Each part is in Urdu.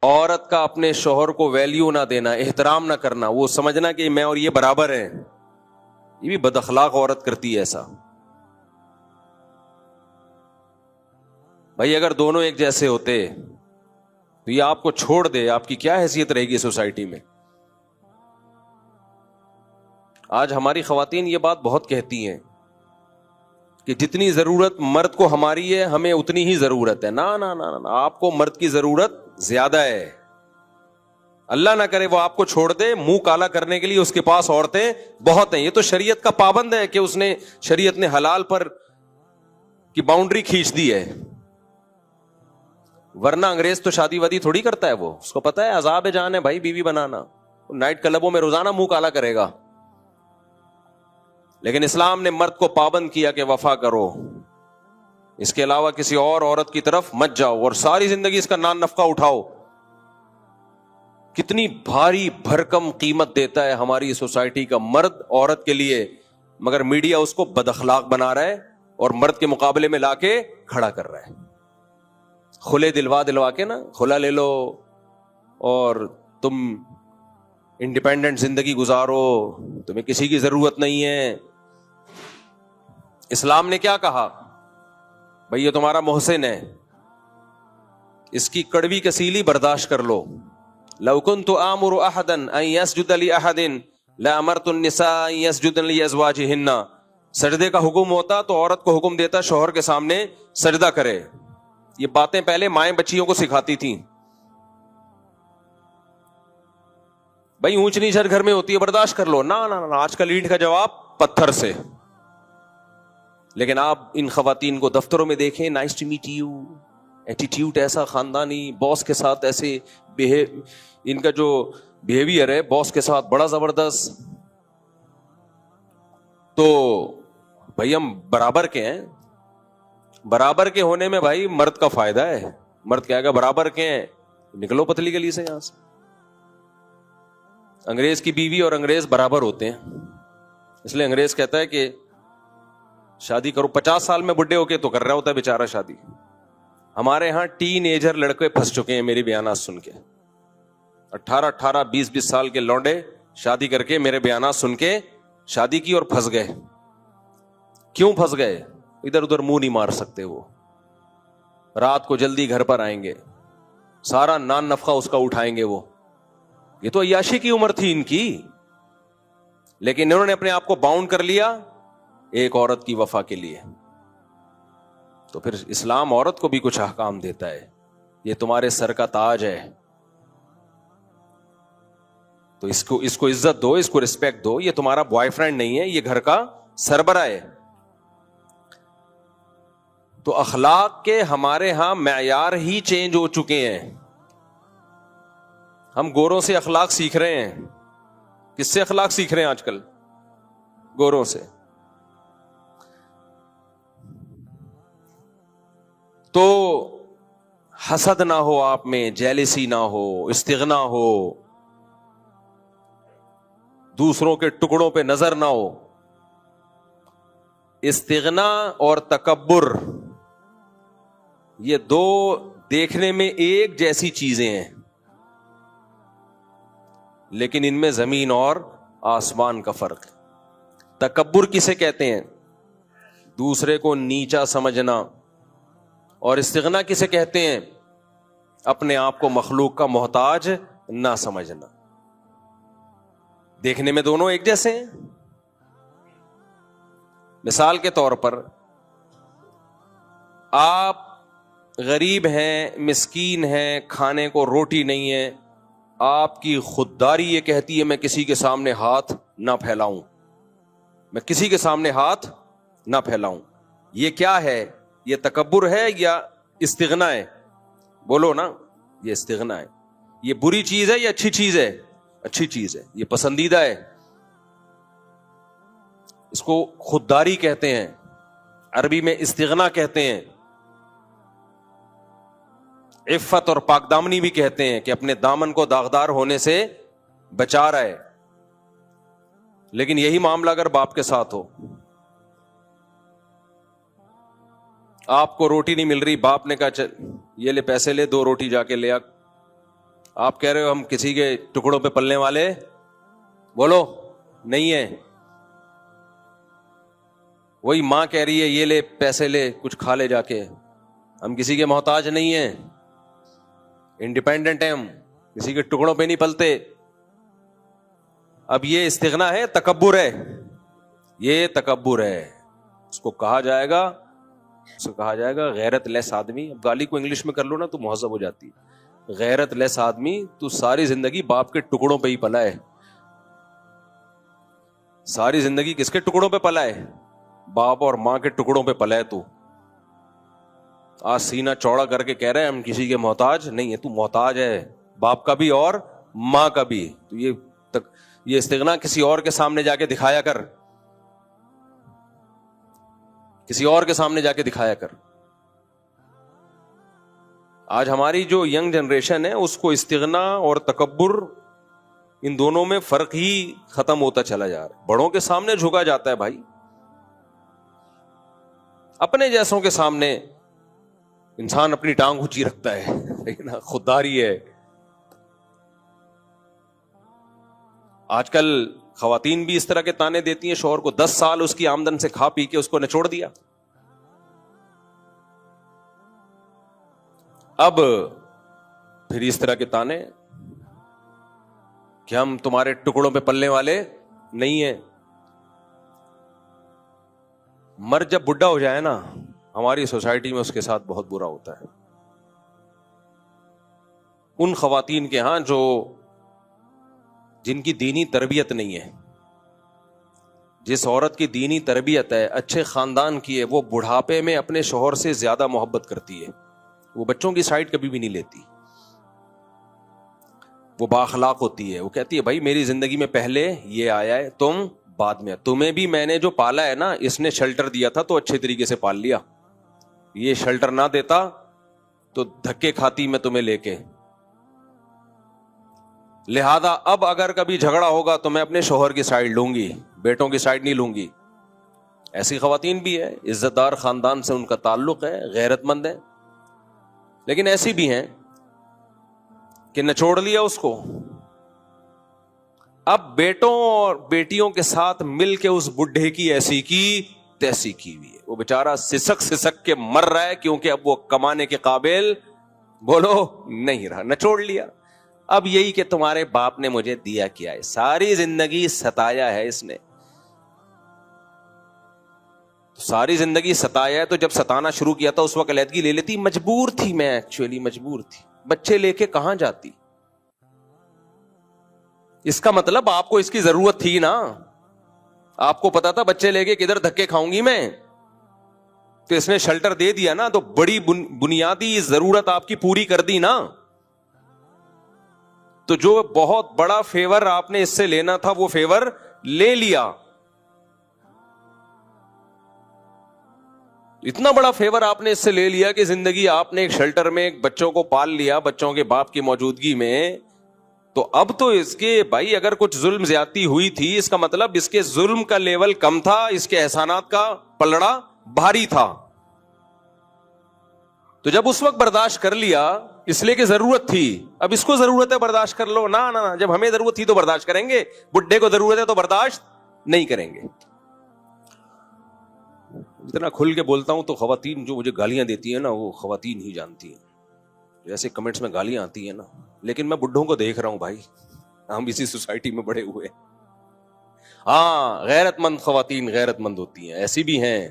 عورت کا اپنے شوہر کو ویلیو نہ دینا، احترام نہ کرنا، وہ سمجھنا کہ میں اور یہ برابر ہیں، یہ بھی بد اخلاق عورت کرتی ہے ایسا. بھائی اگر دونوں ایک جیسے ہوتے تو یہ آپ کو چھوڑ دے، آپ کی کیا حیثیت رہے گی سوسائٹی میں؟ آج ہماری خواتین یہ بات بہت کہتی ہیں کہ جتنی ضرورت مرد کو ہماری ہے ہمیں اتنی ہی ضرورت ہے. نا نا نا نا، آپ کو مرد کی ضرورت زیادہ ہے. اللہ نہ کرے وہ آپ کو چھوڑ دے، منہ کالا کرنے کے لیے اس کے پاس عورتیں بہت ہیں. یہ تو شریعت کا پابند ہے کہ اس نے، شریعت نے حلال پر کی باؤنڈری کھینچ دی ہے. ورنہ انگریز تو شادی وادی تھوڑی کرتا ہے، وہ اس کو پتا ہے عذاب جان ہے بھائی بیوی بنانا. نائٹ کلبوں میں روزانہ منہ کالا کرے گا. لیکن اسلام نے مرد کو پابند کیا کہ وفا کرو، اس کے علاوہ کسی اور عورت کی طرف مت جاؤ اور ساری زندگی اس کا نان نفقہ اٹھاؤ. کتنی بھاری بھرکم قیمت دیتا ہے ہماری سوسائٹی کا مرد عورت کے لیے، مگر میڈیا اس کو بد اخلاق بنا رہا ہے اور مرد کے مقابلے میں لا کے کھڑا کر رہا ہے. کھلے دلوا کے نا، کھلا لے لو اور تم انڈیپینڈنٹ زندگی گزارو، تمہیں کسی کی ضرورت نہیں ہے. اسلام نے کیا کہا؟ بھئی یہ تمہارا محسن ہے، اس کی کڑوی کسیلی برداشت کر لو. لو كنت آمر احدا ان يسجد لاحد لامرت النساء ان يسجدن لازواجهن. سجدے کا حکم ہوتا تو عورت کو حکم دیتا شوہر کے سامنے سجدہ کرے. یہ باتیں پہلے مائیں بچیوں کو سکھاتی تھیں. بھئی اونچ نیچ ہر گھر میں ہوتی ہے، برداشت کر لو. نا نا نا، آج کل اینٹ کا جواب پتھر سے. لیکن آپ ان خواتین کو دفتروں میں دیکھیں، nice to meet you, attitude ایسا خاندانی، باس کے ساتھ ایسے ان کا جو بیہیویئر ہے باس کے ساتھ بڑا زبردست. تو بھائی ہم برابر کے ہیں. برابر کے ہونے میں بھائی مرد کا فائدہ ہے. مرد کہے گا برابر کے ہیں، نکلو پتلی گلی سے یہاں سے. انگریز کی بیوی اور انگریز برابر ہوتے ہیں، اس لیے انگریز کہتا ہے کہ شادی کرو. 50 سال میں بڈھے ہو کے تو کر رہا ہوتا ہے بیچارہ شادی. ہمارے ہاں ٹین ایجر لڑکے پھنس چکے ہیں میری بیانات سن کے. 18 20 سال کے لونڈے شادی کر کے میرے بیانات سن کے شادی کی اور پھنس گئے. کیوں پھنس گئے؟ ادھر ادھر منہ نہیں مار سکتے. وہ رات کو جلدی گھر پر آئیں گے، سارا نان نفقہ اس کا اٹھائیں گے. وہ یہ تو عیاشی کی عمر تھی ان کی، لیکن انہوں نے اپنے آپ کو باؤنڈ کر لیا ایک عورت کی وفا کے لیے. تو پھر اسلام عورت کو بھی کچھ احکام دیتا ہے. یہ تمہارے سر کا تاج ہے، تو اس کو عزت دو، اس کو رسپیکٹ دو. یہ تمہارا بوائے فرینڈ نہیں ہے، یہ گھر کا سربراہ ہے. تو اخلاق کے ہمارے ہاں معیار ہی چینج ہو چکے ہیں. ہم گوروں سے اخلاق سیکھ رہے ہیں. کس سے اخلاق سیکھ رہے ہیں آج کل؟ گوروں سے. تو حسد نہ ہو آپ میں، جیلسی نہ ہو، استغنا ہو، دوسروں کے ٹکڑوں پہ نظر نہ ہو. استغنا اور تکبر یہ دو دیکھنے میں ایک جیسی چیزیں ہیں، لیکن ان میں زمین اور آسمان کا فرق ہے. تکبر کسے کہتے ہیں؟ دوسرے کو نیچا سمجھنا. اور استغنا کسے کہتے ہیں؟ اپنے آپ کو مخلوق کا محتاج نہ سمجھنا. دیکھنے میں دونوں ایک جیسے ہیں. مثال کے طور پر آپ غریب ہیں، مسکین ہیں، کھانے کو روٹی نہیں ہے، آپ کی خودداری یہ کہتی ہے میں کسی کے سامنے ہاتھ نہ پھیلاؤں، میں کسی کے سامنے ہاتھ نہ پھیلاؤں. یہ کیا ہے؟ یہ تکبر ہے یا استغنا ہے؟ بولو نا. یہ استغنا ہے. یہ بری چیز ہے یا اچھی چیز ہے؟ اچھی چیز ہے، یہ پسندیدہ ہے. اس کو خودداری کہتے ہیں، عربی میں استغنا کہتے ہیں. عفت اور پاک دامنی بھی کہتے ہیں کہ اپنے دامن کو داغدار ہونے سے بچا رہا ہے. لیکن یہی معاملہ اگر باپ کے ساتھ ہو، آپ کو روٹی نہیں مل رہی، باپ نے کہا چل یہ لے پیسے لے، 2 روٹی جا کے لے آ. آپ کہہ رہے ہو ہم کسی کے ٹکڑوں پہ پلنے والے، بولو نہیں ہے. وہی ماں کہہ رہی ہے یہ لے پیسے لے کچھ کھا لے جا کے. ہم کسی کے محتاج نہیں ہیں، انڈیپینڈنٹ ہیں ہم، کسی کے ٹکڑوں پہ نہیں پلتے. اب یہ استغنا ہے، تکبر ہے، یہ تکبر ہے. اس کو کہا جائے گا غیرت لیس آدمی. اب گالی کو انگلش میں کر لو نا تو مہذب ہو جاتی ہے. غیرت لیس آدمی، تو ساری زندگی باپ کے ٹکڑوں پہ ہی پلا ہے. ساری زندگی کس کے ٹکڑوں پہ پلا ہے؟ باپ اور ماں کے ٹکڑوں پہ پلا ہے. تو آج سینہ چوڑا کر کے کہہ رہے ہیں ہم کسی کے محتاج نہیں ہے. تو محتاج ہے باپ کا بھی اور ماں کا بھی. تو یہ استغنا کسی اور کے سامنے جا کے دکھایا کر، کسی اور کے سامنے جا کے دکھایا کر. آج ہماری جو ینگ جنریشن ہے اس کو استغنا اور تکبر، ان دونوں میں فرق ہی ختم ہوتا چلا جا رہا ہے. بڑوں کے سامنے جھکا جاتا ہے بھائی، اپنے جیسوں کے سامنے انسان اپنی ٹانگ اونچی رکھتا ہے، لیکن خودداری ہے. آج کل خواتین بھی اس طرح کے تانے دیتی ہیں شوہر کو، 10 سال اس کی آمدن سے کھا پی کے اس کو نچوڑ دیا. اب پھر اس طرح کے تانے کہ ہم تمہارے ٹکڑوں پہ پلنے والے نہیں ہیں. مرد جب بڈھا ہو جائے نا، ہماری سوسائٹی میں اس کے ساتھ بہت برا ہوتا ہے. ان خواتین کے ہاں جن کی دینی تربیت نہیں ہے، جس عورت کی دینی تربیت ہے، اچھے خاندان کی ہے، وہ بڑھاپے میں اپنے شوہر سے زیادہ محبت کرتی ہے. وہ بچوں کی سائڈ کبھی بھی نہیں لیتی. وہ بااخلاق ہوتی ہے. وہ کہتی ہے بھائی میری زندگی میں پہلے یہ آیا ہے، تم بعد میں. تمہیں بھی میں نے جو پالا ہے نا، اس نے شیلٹر دیا تھا تو اچھے طریقے سے پال لیا. یہ شیلٹر نہ دیتا تو دھکے کھاتی میں تمہیں لے کے. لہذا اب اگر کبھی جھگڑا ہوگا تو میں اپنے شوہر کی سائڈ لوں گی، بیٹوں کی سائڈ نہیں لوں گی. ایسی خواتین بھی ہے، عزت دار خاندان سے ان کا تعلق ہے، غیرت مند ہے. لیکن ایسی بھی ہیں کہ نچوڑ لیا اس کو. اب بیٹوں اور بیٹیوں کے ساتھ مل کے اس بڈھے کی ایسی کی تیسی کی ہوئی ہے. وہ بیچارہ سسک کے مر رہا ہے، کیونکہ اب وہ کمانے کے قابل بولو نہیں رہا، نچوڑ لیا. اب یہی کہ تمہارے باپ نے مجھے دیا کیا ہے، ساری زندگی ستایا ہے اس نے، ساری زندگی ستایا ہے. تو جب ستانا شروع کیا تھا اس وقت علیحدگی لے لیتی. مجبور تھی میں، ایکچولی مجبور تھی. بچے لے کے کہاں جاتی؟ اس کا مطلب آپ کو اس کی ضرورت تھی نا. آپ کو پتا تھا بچے لے کے کدھر دھکے کھاؤں گی میں، تو اس نے شیلٹر دے دیا نا. تو بڑی بنیادی ضرورت آپ کی پوری کر دی نا. تو جو بہت بڑا فیور آپ نے اس سے لینا تھا وہ فیور لے لیا. اتنا بڑا فیور آپ نے اس سے لے لیا کہ زندگی آپ نے ایک شیلٹر میں ایک بچوں کو پال لیا، بچوں کے باپ کی موجودگی میں. تو اب تو اس کے بھائی اگر کچھ ظلم زیادتی ہوئی تھی، اس کا مطلب اس کے ظلم کا لیول کم تھا، اس کے احسانات کا پلڑا بھاری تھا. تو جب اس وقت برداشت کر لیا اس لیے کہ ضرورت تھی، اب اس کو ضرورت ہے برداشت کر لو. نہ جب ہمیں ضرورت تھی تو برداشت کریں گے، بڈھے کو ضرورت ہے تو برداشت نہیں کریں گے. اتنا کھل کے بولتا ہوں تو خواتین جو مجھے گالیاں دیتی ہیں نا، وہ خواتین ہی جانتی ہیں. جیسے کمنٹس میں گالیاں آتی ہیں نا، لیکن میں بڈھوں کو دیکھ رہا ہوں بھائی، ہم اسی سوسائٹی میں بڑے ہوئے. ہاں غیرت مند خواتین غیرت مند ہوتی ہیں، ایسی بھی ہیں.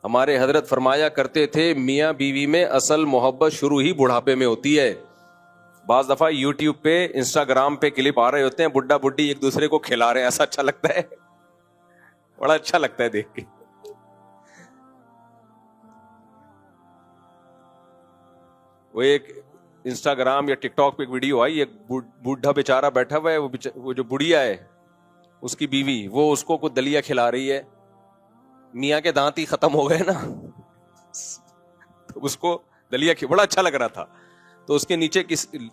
ہمارے حضرت فرمایا کرتے تھے میاں بیوی میں اصل محبت شروع ہی بڑھاپے میں ہوتی ہے. بعض دفعہ یوٹیوب پہ انسٹاگرام پہ کلپ آ رہے ہوتے ہیں، بڈھا بڈھی ایک دوسرے کو کھلا رہے ہیں، ایسا اچھا لگتا ہے، بڑا اچھا لگتا ہے دیکھ کے. وہ ایک انسٹاگرام یا ٹک ٹاک پہ ایک ویڈیو آئی، ایک بوڑھا بیچارہ بیٹھا ہوا ہے، وہ جو بڑھیا ہے اس کی بیوی، وہ اس کو کچھ دلیا کھلا رہی ہے. میاں کے دانت ہی ختم ہو گئے نا، تو اس کو دلیا بڑا اچھا لگ رہا تھا. تو اس کے نیچے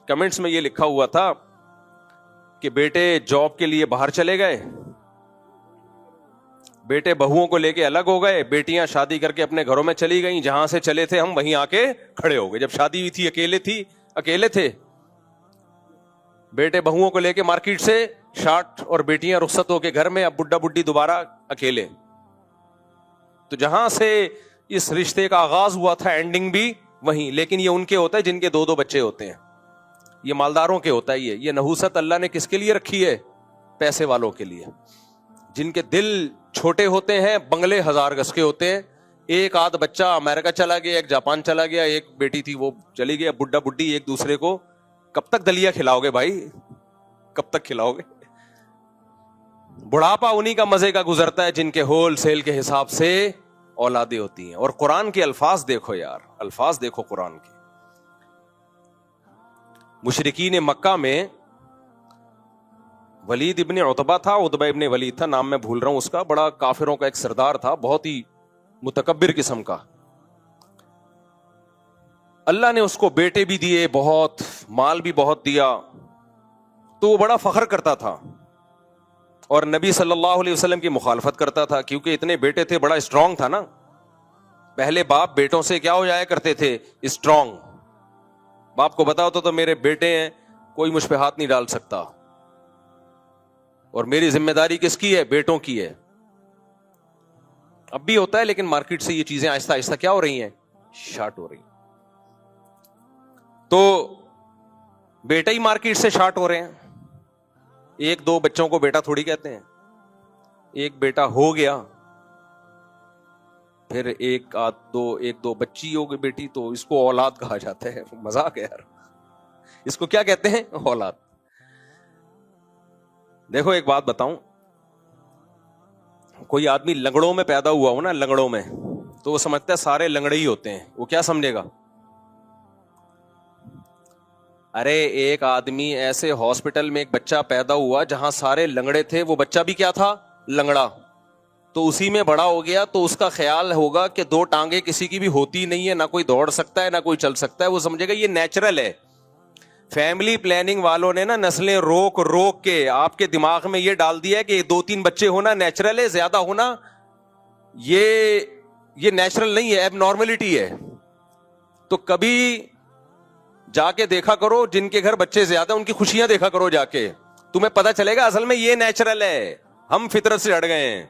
کمنٹس میں یہ لکھا ہوا تھا کہ بیٹے جاب کے لیے باہر چلے گئے، بیٹے بہوؤں کو لے کے الگ ہو گئے، بیٹیاں شادی کر کے اپنے گھروں میں چلی گئیں، جہاں سے چلے تھے ہم وہیں آ کے کھڑے ہو گئے. جب شادی ہوئی تھی اکیلے تھے. بیٹے بہوؤں کو لے کے مارکیٹ سے شارٹ اور بیٹیاں رخصت ہو کے گھر میں, اب بڈھا بڈھی دوبارہ اکیلے. تو جہاں سے اس رشتے کا آغاز ہوا تھا اینڈنگ بھی وہیں, لیکن یہ ان کے ہوتا ہے جن کے 2 بچے ہوتے ہیں, یہ مالداروں کے ہوتا ہے. یہ نحوست اللہ نے کس کے لیے رکھی ہے؟ پیسے والوں کے لیے, جن کے دل چھوٹے ہوتے ہیں, بنگلے 1000 گز کے ہوتے ہیں. ایک آدھ بچہ امریکہ چلا گیا, ایک جاپان چلا گیا, ایک بیٹی تھی وہ چلی گئی, بڈھا بڈھی ایک دوسرے کو کب تک دلیا کھلاؤ گے بھائی, کب تک کھلاؤ گے؟ بڑھاپا انہی کا مزے کا گزرتا ہے جن کے ہول سیل کے حساب سے اولادیں ہوتی ہیں. اور قرآن کے الفاظ دیکھو یار, الفاظ دیکھو قرآن کے. مشرکین مکہ میں ولید ابن عتبہ تھا, عتبہ ابن ولید تھا, نام میں بھول رہا ہوں اس کا, بڑا کافروں کا ایک سردار تھا, بہت ہی متکبر قسم کا. اللہ نے اس کو بیٹے بھی دیے, بہت مال بھی بہت دیا, تو وہ بڑا فخر کرتا تھا اور نبی صلی اللہ علیہ وسلم کی مخالفت کرتا تھا, کیونکہ اتنے بیٹے تھے, بڑا اسٹرانگ تھا نا. پہلے باپ بیٹوں سے کیا ہو جایا کرتے تھے؟ اسٹرانگ. باپ کو بتاؤ تو میرے بیٹے ہیں, کوئی مجھ پہ ہاتھ نہیں ڈال سکتا, اور میری ذمہ داری کس کی ہے؟ بیٹوں کی ہے. اب بھی ہوتا ہے, لیکن مارکیٹ سے یہ چیزیں آہستہ آہستہ کیا ہو رہی ہیں؟ شارٹ ہو رہی ہیں. تو بیٹا ہی مارکیٹ سے شارٹ ہو رہے ہیں. 1-2 بچوں کو بیٹا تھوڑی کہتے ہیں. ایک بیٹا ہو گیا, پھر 1-2 بچی ہو گئی بیٹی, تو اس کو اولاد کہا جاتا ہے. مذاق ہے یار, اس کو کیا کہتے ہیں؟ اولاد. دیکھو ایک بات بتاؤں, کوئی آدمی لنگڑوں میں پیدا ہوا ہو نا, لنگڑوں میں, تو وہ سمجھتا ہے سارے لنگڑے ہی ہوتے ہیں. وہ کیا سمجھے گا؟ ارے ایک آدمی ایسے ہاسپٹل میں ایک بچہ پیدا ہوا جہاں سارے لنگڑے تھے, وہ بچہ بھی کیا تھا؟ لنگڑا. تو اسی میں بڑا ہو گیا, تو اس کا خیال ہوگا کہ 2 ٹانگیں کسی کی بھی ہوتی نہیں ہے, نہ کوئی دوڑ سکتا ہے نہ کوئی چل سکتا ہے. وہ سمجھے گا یہ نیچرل ہے. فیملی پلاننگ والوں نے نا نسلیں روک روک کے آپ کے دماغ میں یہ ڈال دیا ہے کہ 2-3 بچے ہونا نیچرل ہے, زیادہ ہونا یہ نیچرل نہیں ہے, ایب نارملٹی ہے. تو کبھی جا کے دیکھا کرو جن کے گھر بچے زیادہ, ان کی خوشیاں دیکھا کرو جا کے, تمہیں پتا چلے گا اصل میں یہ نیچرل ہے. ہم فطرت سے ہٹ گئے ہیں,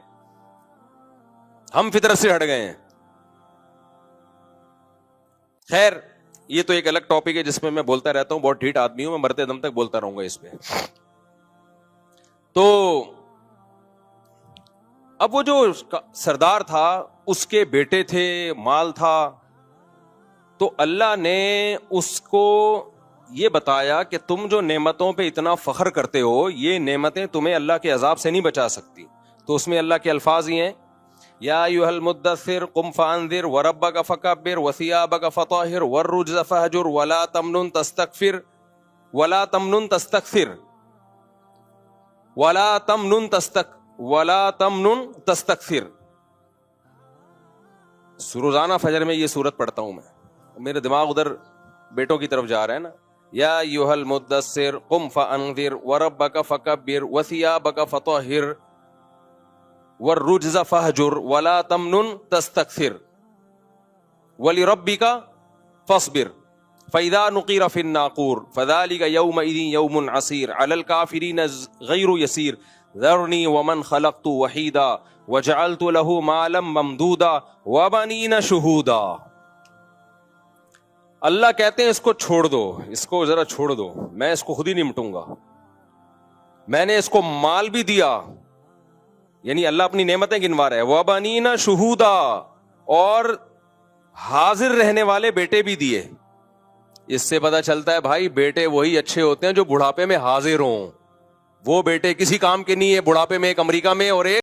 ہم فطرت سے ہٹ گئے ہیں. خیر یہ تو ایک الگ ٹاپک ہے جس میں میں بولتا رہتا ہوں, بہت ڈھیٹ آدمی ہوں میں, مرتے دم تک بولتا رہوں گا اس پہ. تو اب وہ جو سردار تھا اس کے بیٹے تھے, مال تھا, تو اللہ نے اس کو یہ بتایا کہ تم جو نعمتوں پہ اتنا فخر کرتے ہو, یہ نعمتیں تمہیں اللہ کے عذاب سے نہیں بچا سکتی. تو اس میں اللہ کے الفاظ ہی ہیں, یا ایھا المدثر قم فانذر وربک فکبر وثیابک فطہر والرجز فہجر ولا تمنن تستکثر ولا تمنن تستکثر ولا تمنن تستکثر. روزانہ فجر میں یہ سورت پڑھتا ہوں میں, میرے دماغ ادھر بیٹوں کی طرف جا رہا ہے نا. یا ایھا المدثر قم فانذر وربک فکبر وثیابک فطہر والرجز فہجر ولا تمنن تستکثر ولربک فاصبر فاذا نقر فی الناقور فذلک یومئذ یوم عسیر علی الکافرین غیر یسیر ذرنی ومن خلقت وحیدا وجعلت له مالا ممدودا وبنین شہودا. اللہ کہتے ہیں اس کو چھوڑ دو, اس کو ذرا چھوڑ دو, میں اس کو خود ہی نمٹوں گا. میں نے اس کو مال بھی دیا, یعنی اللہ اپنی نعمتیں گنوا رہا ہے, وَبَنِينَ شُهُودًا, اور حاضر رہنے والے بیٹے بھی دیے. اس سے پتہ چلتا ہے بھائی بیٹے وہی اچھے ہوتے ہیں جو بڑھاپے میں حاضر ہوں. وہ بیٹے کسی کام کے نہیں ہے, بڑھاپے میں ایک امریکہ میں اور ایک